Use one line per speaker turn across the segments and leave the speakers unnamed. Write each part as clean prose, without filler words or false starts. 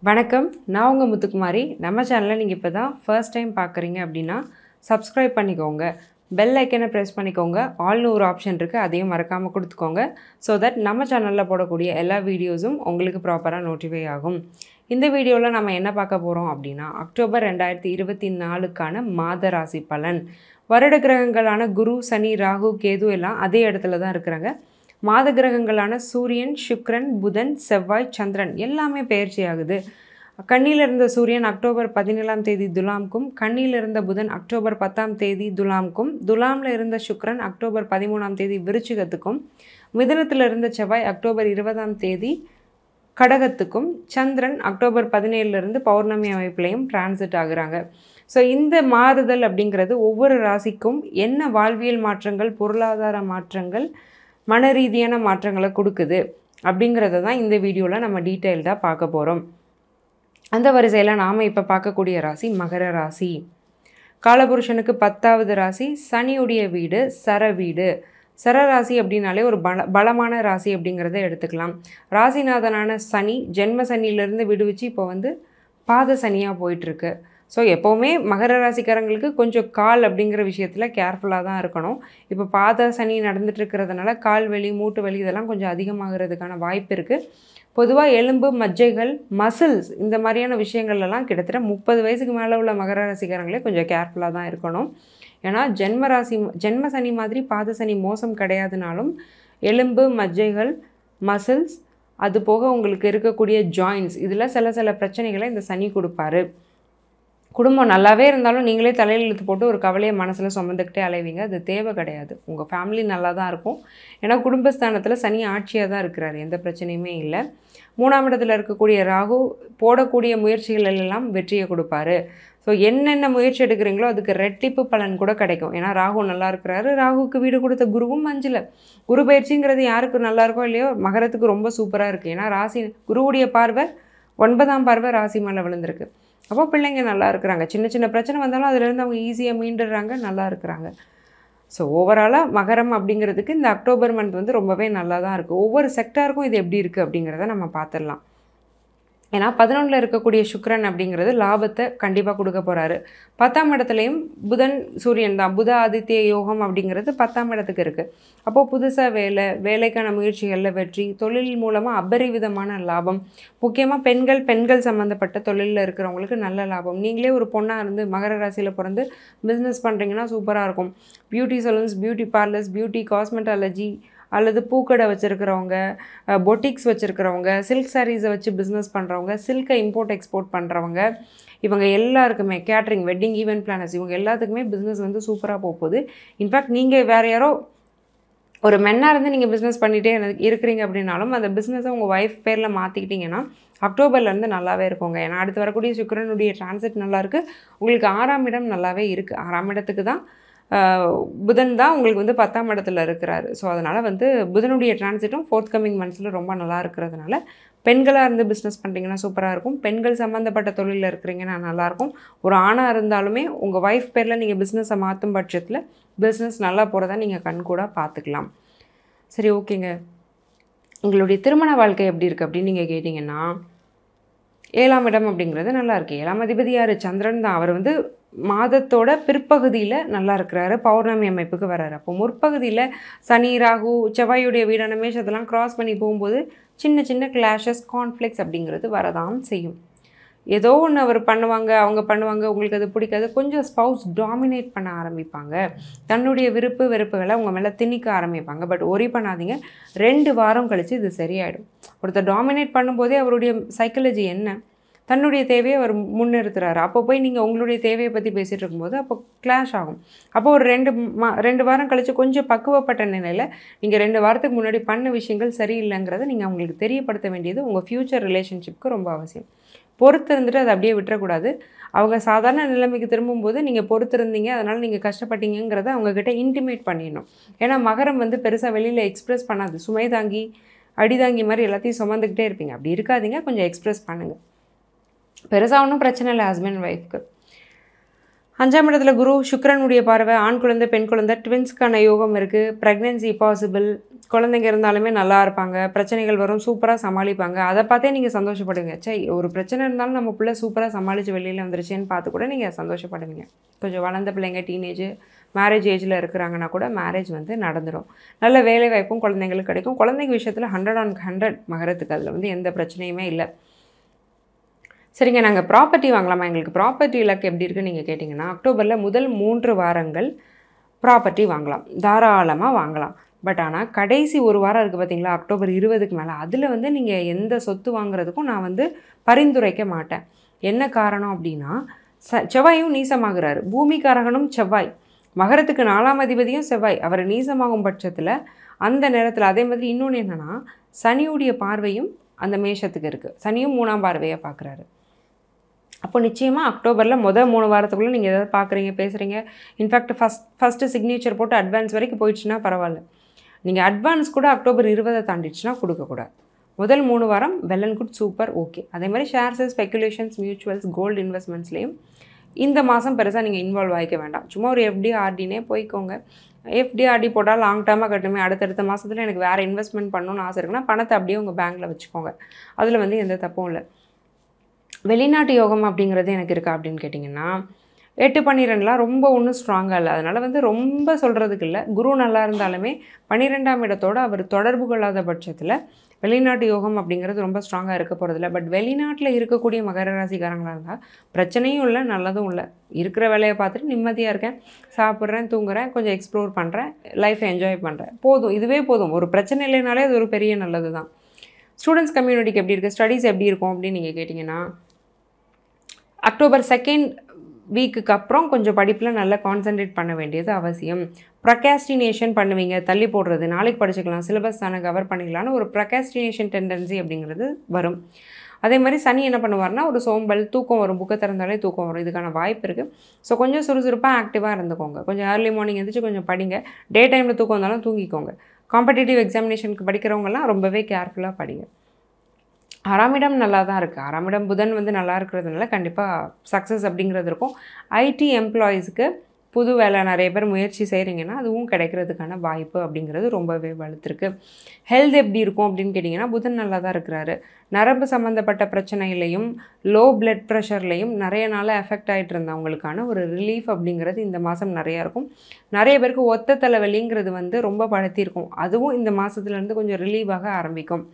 வணக்கம். நான் உங்க முத்துக்குமாரி. நம்ம சேனலை நீங்க இப்போ தான் ஃபர்ஸ்ட் டைம் பார்க்குறீங்க அப்படின்னா, சப்ஸ்கிரைப் பண்ணிக்கோங்க. பெல் ஐக்கனை ப்ரெஸ் பண்ணிக்கோங்க. ஆல்னு ஒரு ஆப்ஷன் இருக்குது, அதையும் மறக்காமல் கொடுத்துக்கோங்க. ஸோ தட் நம்ம சேனலில் போடக்கூடிய எல்லா வீடியோஸும் உங்களுக்கு ப்ராப்பராக நோட்டிஃபை ஆகும். இந்த வீடியோவில் நம்ம என்ன பார்க்க போகிறோம் அப்படின்னா, அக்டோபர் 2024க்கான மாத ராசி பலன். வருட கிரகங்களான குரு, சனி, ராகு, கேது எல்லாம் அதே இடத்துல தான் இருக்கிறாங்க. மாத கிரகங்களான சூரியன், சுக்கிரன், புதன், செவ்வாய், சந்திரன் எல்லாமே பெயர்ச்சி ஆகுது. கன்னியில் இருந்த சூரியன் அக்டோபர் 17ஆம் தேதி துலாம்க்கும், கன்னியில் இருந்த புதன் அக்டோபர் 10ஆம் தேதி துலாம்க்கும், துலாமில் இருந்த சுக்கிரன் அக்டோபர் 13ஆம் தேதி விருச்சிகத்துக்கும், மிதுனத்தில் இருந்த செவ்வாய் அக்டோபர் 20ஆம் தேதி கடகத்துக்கும், சந்திரன் அக்டோபர் 17லிருந்து பௌர்ணமி அமைப்பிலையும் டிரான்சிட் ஆகுறாங்க. ஸோ இந்த மாறுதல் அப்படிங்கிறது ஒவ்வொரு ராசிக்கும் என்ன வாழ்வியல் மாற்றங்கள், பொருளாதார மாற்றங்கள், மன ரீதியான மாற்றங்களை கொடுக்குது அப்படிங்கிறத தான் இந்த வீடியோவில் நம்ம டீட்டெயில்டாக பார்க்க போகிறோம். அந்த வரிசையில் நாம் இப்போ பார்க்கக்கூடிய ராசி மகர ராசி. காலபுருஷனுக்கு 10வது ராசி, சனியுடைய வீடு சர வீடு. சர ராசி அப்படின்னாலே ஒரு பலமான ராசி அப்படிங்கிறத எடுத்துக்கலாம். ராசிநாதனான சனி ஜென்ம சனியிலேருந்து விடுவிச்சு இப்போ பாத சனியாக போயிட்டுருக்கு. ஸோ எப்போவுமே மகர ராசிக்காரங்களுக்கு கொஞ்சம் கால் அப்படிங்கிற விஷயத்தில் கேர்ஃபுல்லாக தான் இருக்கணும். இப்போ பாத சனி நடந்துட்டு இருக்கிறதுனால கால் வலி, மூட்டு வலி இதெல்லாம் கொஞ்சம் அதிகமாகிறதுக்கான வாய்ப்பு இருக்குது. பொதுவாக எலும்பு, மஜ்ஜைகள், மசில்ஸ் இந்த மாதிரியான விஷயங்கள்லாம் கிட்டத்தட்ட 30 வயசுக்கு மேலே உள்ள மகர ராசிக்காரங்களே கொஞ்சம் கேர்ஃபுல்லாக தான் இருக்கணும். ஏன்னா ஜென்ம சனி மாதிரி பாத சனி மோசம் கிடையாதுனாலும் எலும்பு, மஜ்ஜைகள், மசில்ஸ், அது போக உங்களுக்கு இருக்கக்கூடிய ஜாயின்ஸ் இதில் சில பிரச்சனைகளை இந்த சனி கொடுப்பாரு. குடும்பம் நல்லாவே இருந்தாலும் நீங்களே தலையில் இழுத்து போட்டு ஒரு கவலையை மனசில் சுமந்துக்கிட்டே அலைவீங்க. அது தேவை கிடையாது. உங்கள் ஃபேமிலி நல்லா தான் இருக்கும். ஏன்னா குடும்பஸ்தானத்தில் சனி ஆட்சியாக தான் இருக்கிறார், எந்த பிரச்சனையுமே இல்லை. 3ஆம் இடத்துல இருக்கக்கூடிய ராகு போடக்கூடிய முயற்சிகள் எல்லாம் வெற்றியை கொடுப்பாரு. ஸோ என்னென்ன முயற்சி எடுக்கிறீங்களோ அதுக்கு ரெட்டிப்பு பலன் கூட கிடைக்கும். ஏன்னா ராகு நல்லா இருக்கிறாரு. ராகுக்கு வீடு கொடுத்த குருவும் 5ல். குரு பயிற்சிங்கிறது யாருக்கு நல்லா இருக்கோ இல்லையோ மகரத்துக்கு ரொம்ப சூப்பராக இருக்குது. ஏன்னா ராசி குருவுடைய பார்வை 9ஆம் பார்வை ராசி மேலே விழுந்திருக்கு. அப்போ பிள்ளைங்க நல்லா இருக்கிறாங்க. சின்ன பிரச்சனை வந்தாலும் அதுலேருந்து அவங்க ஈஸியாக மீண்டுடுறாங்க, நல்லா இருக்கிறாங்க. ஸோ ஓவராலாக மகரம் அப்படிங்கிறதுக்கு இந்த அக்டோபர் மந்த் ரொம்பவே நல்லா தான் இருக்குது. ஒவ்வொரு செக்டாருக்கும் இது எப்படி இருக்குது அப்படிங்கிறத நம்ம பார்த்துடலாம். ஏன்னா 11ல் இருக்கக்கூடிய சுக்கிரன் அப்படிங்கிறது லாபத்தை கண்டிப்பாக கொடுக்க போகிறாரு. 10ஆம் இடத்துலையும் புதன், சூரியன் தான். புத ஆதித்ய யோகம் அப்படிங்கிறது 10ஆம் இடத்துக்கு இருக்குது. அப்போது புதுசாக வேலைக்கான முயற்சிகளில் வெற்றி, தொழில் மூலமாக அபரிவிதமான லாபம். முக்கியமாக பெண்கள் சம்மந்தப்பட்ட தொழிலில் இருக்கிறவங்களுக்கு நல்ல லாபம். நீங்களே ஒரு பொண்ணாக இருந்து மகர ராசியில் பிறந்து பிஸ்னஸ் பண்ணுறீங்கன்னா சூப்பராக இருக்கும். Beauty salons, beauty parlours, beauty cosmetology அல்லது பூக்கடை வச்சுருக்கிறவங்க, பொட்டிக்ஸ் வச்சுருக்கிறவங்க, சில்க் சாரீஸை வச்சு பிஸ்னஸ் பண்ணுறவங்க, சில்கை இம்போர்ட் எக்ஸ்போர்ட் பண்ணுறவங்க, இவங்க எல்லாருக்குமே கேட்ரிங், வெட்டிங் ஈவெண்ட் பிளானர்ஸ் இவங்க எல்லாத்துக்குமே பிஸ்னஸ் சூப்பராக போகுது. இன்ஃபேக்ட் நீங்கள் வேறு யாரோ ஒரு மென்னாக இருந்து நீங்கள் பிஸ்னஸ் பண்ணிகிட்டே இருக்கிறீங்க அப்படின்னாலும் அந்த பிஸ்னஸை உங்கள் ஒய்ஃப் பேரில் மாற்றிக்கிட்டிங்கன்னா அக்டோபர்லேருந்து நல்லாவே இருக்குங்க. ஏன்னா அடுத்து வரக்கூடிய சுக்கிரனுடைய டிரான்சிட் நல்லாயிருக்கு. உங்களுக்கு 6ஆம் இடம் நல்லாவே இருக்குது. 6ஆம் இடத்துக்கு தான் புதன் தான் உங்களுக்கு 10ஆம் இடத்துல இருக்கிறாரு. ஸோ அதனால் புதனுடைய டிரான்சிட்டும் ஃபோர்த்கமிங் மந்த்ஸில் ரொம்ப நல்லா இருக்கிறதுனால பெண்களாக இருந்து பிஸ்னஸ் பண்ணுறீங்கன்னா சூப்பராக இருக்கும். பெண்கள் சம்மந்தப்பட்ட தொழிலில் இருக்கிறீங்கன்னா நல்லாயிருக்கும். ஒரு ஆணாக இருந்தாலுமே உங்கள் ஒய்ஃப் பேரில் நீங்கள் பிஸ்னஸை மாற்றும் பட்சத்தில் பிஸ்னஸ் நல்லா போகிறதா நீங்கள் கண்கூட பார்த்துக்கலாம். சரி, ஓகேங்க. உங்களுடைய திருமண வாழ்க்கை எப்படி இருக்குது அப்படின்னு நீங்கள் கேட்டிங்கன்னா 7ஆம் இடம் அப்படிங்கிறது நல்லா இருக்குது. 7ஆம் அதிபதி யார்? சந்திரன் தான். அவர் மாதத்தோட பிற்பகுதியில் நல்லா இருக்கிறாரு, பௌர்ணமி அமைப்புக்கு வர்றாரு. அப்போ முற்பகுதியில் சனி, ராகு, செவ்வாயுடைய வீடான மேஷ் அதெல்லாம் கிராஸ் பண்ணி போகும்போது சின்ன கிளாஷஸ், கான்ஃப்ளிக்ஸ் அப்படிங்கிறது வரதான் செய்யும். ஏதோ ஒன்று அவங்க பண்ணுவாங்க, உங்களுக்கு அது பிடிக்காது. கொஞ்சம் ஸ்பவுஸ் டாமினேட் பண்ண ஆரம்பிப்பாங்க. தன்னுடைய விருப்பு வெறுப்புகளை உங்கள் மேலே திணிக்க ஆரம்பிப்பாங்க. பட் ஒரி பண்ணாதீங்க, 2 வாரம் கழித்து இது சரியாயிடும். ஒருத்தர் டாமினேட் பண்ணும்போதே அவருடைய சைக்காலஜி என்ன, தன்னுடைய தேவையை அவர் முன்னிறுத்துறாரு. அப்போ போய் நீங்கள் உங்களுடைய தேவையை பற்றி பேசிகிட்டு இருக்கும்போது அப்போ கிளாஷ் ஆகும். அப்போ ஒரு 2 வாரம் கழித்து கொஞ்சம் பக்குவப்பட்ட நிலையில் நீங்கள் 2 வாரத்துக்கு முன்னாடி பண்ண விஷயங்கள் சரியில்லைங்கிறத நீங்கள் அவங்களுக்கு தெரியப்படுத்த வேண்டியது உங்கள் ஃப்யூச்சர் ரிலேஷன்ஷிப்க்கு ரொம்ப அவசியம். பொறுத்து இருந்துட்டு அதை அப்படியே விட்டுறக்கூடாது. அவங்க சாதாரண நிலைமைக்கு திரும்பும்போது நீங்கள் பொறுத்திருந்தீங்க, அதனால் நீங்கள் கஷ்டப்பட்டீங்கிறத அவங்கக்கிட்ட இன்டிமேட் பண்ணிடணும். ஏன்னா மகரம் பெருசாக வெளியில் எக்ஸ்ப்ரெஸ் பண்ணாது. சுமை தாங்கி அடிதாங்கி மாதிரி எல்லாத்தையும் சுமந்துக்கிட்டே இருப்பீங்க. அப்படி இருக்காதீங்க, கொஞ்சம் எக்ஸ்ப்ரெஸ் பண்ணுங்கள். பெருசாக ஒன்றும் பிரச்சனை இல்லை ஹஸ்பண்ட் ஒய்ஃப்க்கு. 5ஆம் இடத்துல குரு சுக்கிரனுடைய பார்வை, ஆண் குழந்தை பெண் குழந்தை ட்வின்ஸ்க்கான யோகம் இருக்குது. Pregnancy possible. குழந்தைங்க இருந்தாலுமே நல்லா இருப்பாங்க. பிரச்சனைகள் வரும், சூப்பராக சமாளிப்பாங்க. அதை பார்த்தே நீங்கள் சந்தோஷப்படுவீங்க. ஒரு பிரச்சனை இருந்தாலும் நம்ம பிள்ளை சூப்பராக சமாளித்து வெளியில் வந்துருச்சேன்னு பார்த்து கூட நீங்கள் சந்தோஷப்படுவீங்க. கொஞ்சம் வளர்ந்த பிள்ளைங்க டீனேஜ் மேரேஜ் ஏஜில் இருக்கிறாங்கன்னா கூட மேரேஜ் வந்து நடந்துடும். நல்ல வேலை வாய்ப்பும் குழந்தைங்களுக்கு கிடைக்கும். குழந்தைங்க விஷயத்தில் 100/100 மகரத்துக்கு அதில் வந்து எந்த பிரச்சனையுமே இல்லை. சரிங்க, நாங்கள் ப்ராப்பர்ட்டி வாங்கலாமா? எங்களுக்கு ப்ராப்பர்ட்டி இலக்கு எப்படி இருக்குன்னு நீங்கள் கேட்டிங்கன்னா, அக்டோபரில் முதல் 3 வாரங்கள் ப்ராப்பர்ட்டி வாங்கலாம், தாராளமாக வாங்கலாம். பட் ஆனால் கடைசி ஒரு வாரம் இருக்குது பார்த்தீங்களா, அக்டோபர் 20க்கு மேலே, அதில் வந்து நீங்கள் எந்த சொத்து வாங்குறதுக்கும் நான் வந்து பரிந்துரைக்க மாட்டேன். என்ன காரணம் அப்படின்னா, செவ்வாயும் நீசமாகிறாரு. பூமிக்காரகனும் செவ்வாய், மகரத்துக்கு 4ஆம் அதிபதியும் செவ்வாய். அவர் நீசமாகும் பட்சத்தில் அந்த நேரத்தில் அதே மாதிரி இன்னொன்று என்னென்னா, சனியுடைய பார்வையும் அந்த மேஷத்துக்கு இருக்குது. சனியும் 3ஆம் பார்வையாக பார்க்குறாரு. அப்போ நிச்சயமாக அக்டோபரில் முதல் 3 வாரத்துக்குள்ளே நீங்கள் எதாவது பார்க்குறீங்க, பேசுகிறீங்க, இன்ஃபேக்ட் ஃபஸ்ட்டு சிக்னேச்சர் போட்டு அட்வான்ஸ் வரைக்கும் போயிடுச்சுன்னா பரவாயில்ல. நீங்கள் அட்வான்ஸ் கூட அக்டோபர் 20 தாண்டிடுச்சுன்னா கொடுக்கக்கூடாது. முதல் 3 வாரம் well and good, super, okay. அதே மாதிரி ஷேர்ஸு, ஸ்பெக்குலேஷன்ஸ், மியூச்சுவல்ஸ், கோல்டு இன்வெஸ்ட்மெண்ட்ஸ்லேயும் இந்த மாதம் பெருசாக நீங்கள் இன்வால்வ் ஆகிக்க வேண்டாம். சும்மா ஒரு எஃப்டி ஆர்டினே போய்க்கோங்க. எஃப்டி ஆர்டி போட்டால் லாங் டேர்மாக கட்டுமே, அடுத்தடுத்த மாதத்தில் எனக்கு வேறு இன்வெஸ்ட்மெண்ட் பண்ணணும்னு ஆசை இருக்குன்னா பணத்தை அப்படியே உங்கள் பேங்க்கில் வச்சுக்கோங்க. அதில் வந்து எந்த தப்பும் இல்லை. வெளிநாட்டு யோகம் அப்படிங்கிறது எனக்கு இருக்கா அப்படின்னு கேட்டிங்கன்னா, 8-12லாம் ரொம்ப ஒன்றும் ஸ்ட்ராங்காக இல்லை. அதனால் வந்து ரொம்ப சொல்கிறதுக்கு இல்லை. குரு நல்லா இருந்தாலுமே 12ஆம் இடத்தோடு அவர் தொடர்பு கொள்ளாத பட்சத்தில் வெளிநாட்டு யோகம் அப்படிங்கிறது ரொம்ப ஸ்ட்ராங்காக இருக்க போகிறதில்ல. பட் வெளிநாட்டில் இருக்கக்கூடிய மகர ராசிக்காரங்களாக இருந்தால் பிரச்சனையும் இல்லை, நல்லதும் இல்லை. இருக்கிற வேலையை பார்த்துட்டு நிம்மதியாக இருக்கேன், சாப்பிட்றேன், தூங்குறேன், கொஞ்சம் எக்ஸ்ப்ளோர் பண்ணுறேன், லைஃப்பை என்ஜாய் பண்ணுறேன், போதும், இதுவே போதும். ஒரு பிரச்சனை இல்லைனாலே அது ஒரு பெரிய நல்லது தான். ஸ்டூடெண்ட்ஸ் கம்யூனிட்டிக்கு எப்படி இருக்குது, ஸ்டடீஸ் எப்படி இருக்கும் அப்படின்னு நீங்கள் கேட்டிங்கன்னா, அக்டோபர் 2nd வீக்குக்கு அப்புறம் கொஞ்சம் படிப்பில் நல்லா கான்சன்ட்ரேட் பண்ண வேண்டியது அவசியம். ப்ரொகாஸ்டினேஷன் பண்ணுவீங்க, தள்ளி போடுறது, நாளைக்கு படிச்சுக்கலாம், சிலபஸ் தானே கவர் பண்ணிக்கலான்னு ஒரு ப்ரொகாஸ்டினேஷன் டெண்டன்சி அப்படிங்கிறது வரும். அதே மாதிரி சனி என்ன பண்ணுவார்னா, ஒரு சோம்பல், தூக்கம் வரும், புக்கை திறந்தாலே தூக்கம் வரும், இதுக்கான வாய்ப்பு இருக்குது. ஸோ கொஞ்சம் சுறுசுறுப்பாக ஆக்டிவாக இருந்துக்கோங்க. கொஞ்சம் ஏர்லி மார்னிங் எழுந்திரிச்சு கொஞ்சம் படிங்க. டே டைமில் தூக்கம் வந்தாலும் தூங்கிக்கோங்க. காம்படிட்டிவ் எக்ஸாமினேஷனுக்கு படிக்கிறவங்கலாம் ரொம்பவே கேர்ஃபுல்லாக படிங்க. 6ஆம் இடம் நல்லா தான் இருக்குது. 6ஆம் இடம் புதன் வந்து நல்லா இருக்கிறதுனால கண்டிப்பாக சக்ஸஸ் அப்படிங்கிறது இருக்கும். ஐடி எம்ப்ளாயீஸுக்கு புது வேலை நிறைய பேர் முயற்சி செய்கிறீங்கன்னா அதுவும் கிடைக்கிறதுக்கான வாய்ப்பு அப்படிங்கிறது ரொம்பவே வலுத்துருக்கு. ஹெல்த் எப்படி இருக்கும் அப்படின்னு கேட்டிங்கன்னா, புதன் நல்லா தான் இருக்கிறாரு. நரம்பு சம்மந்தப்பட்ட பிரச்சனையிலையும் லோ பிளட் ப்ரெஷர்லையும் நிறைய நாளாக எஃபெக்ட் ஆகிட்டு இருந்தவங்களுக்கான ஒரு ரிலீஃப் அப்படிங்கிறது இந்த மாதம் நிறையா இருக்கும். நிறைய பேருக்கு ஒத்த தலைவலிங்கிறது வந்து ரொம்ப படுத்தியிருக்கும், அதுவும் இந்த மாதத்துலேருந்து கொஞ்சம் ரிலீவாக ஆரம்பிக்கும்.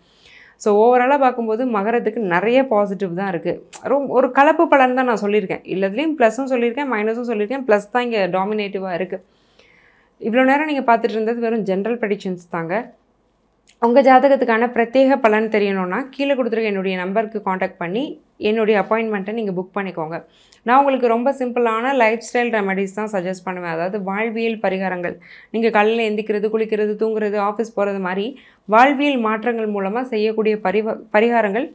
ஸோ ஓவராலாக பார்க்கும்போது மகரத்துக்கு நிறைய பாசிட்டிவ் தான் இருக்குது. ஒரு கலப்பு பலன் தான் நான் சொல்லியிருக்கேன். இல்லதுலேயும் ப்ளஸும் சொல்லியிருக்கேன், மைனஸும் சொல்லியிருக்கேன். ப்ளஸ் தான் இங்கே டாமினேட்டிவாக இருக்குது. இவ்வளோ நேரம் நீங்கள் பார்த்துட்டு இருந்தது வெறும் ஜென்ரல் ப்ரெடிக்ஷன்ஸ் தாங்க. உங்கள் ஜாதகத்துக்கான பிரத்யேக பலன் தெரியணும்னா கீழே கொடுத்துருக்க என்னுடைய நம்பருக்கு காண்டாக்ட் பண்ணி என்னுடைய அப்பாயின்மெண்ட்டை நீங்கள் புக் பண்ணிக்கோங்க. நான் உங்களுக்கு ரொம்ப சிம்பிளான லைஃப் ஸ்டைல் ரெமடிஸ் தான் சஜஸ்ட் பண்ணுவேன். அதாவது வாழ்வியல் பரிகாரங்கள். நீங்கள் காலையில் எந்திக்கிறது, குளிக்கிறது, தூங்குறது, ஆஃபீஸ் போகிறது மாதிரி வாழ்வியல் மாற்றங்கள் மூலமாக செய்யக்கூடிய பரிகாரங்கள்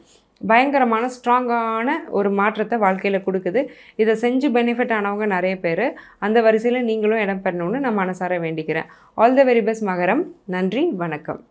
பயங்கரமான ஸ்ட்ராங்கான ஒரு மாற்றத்தை வாழ்க்கையில் கொடுக்குது. இதை செஞ்சு பெனிஃபிட் ஆனவங்க நிறைய பேர். அந்த வரிசையில் நீங்களும் இடம் பெறணும்னு நான் மனசார வேண்டிக்கிறேன். ஆல் த வெரி பெஸ்ட் மகரம். நன்றி, வணக்கம்.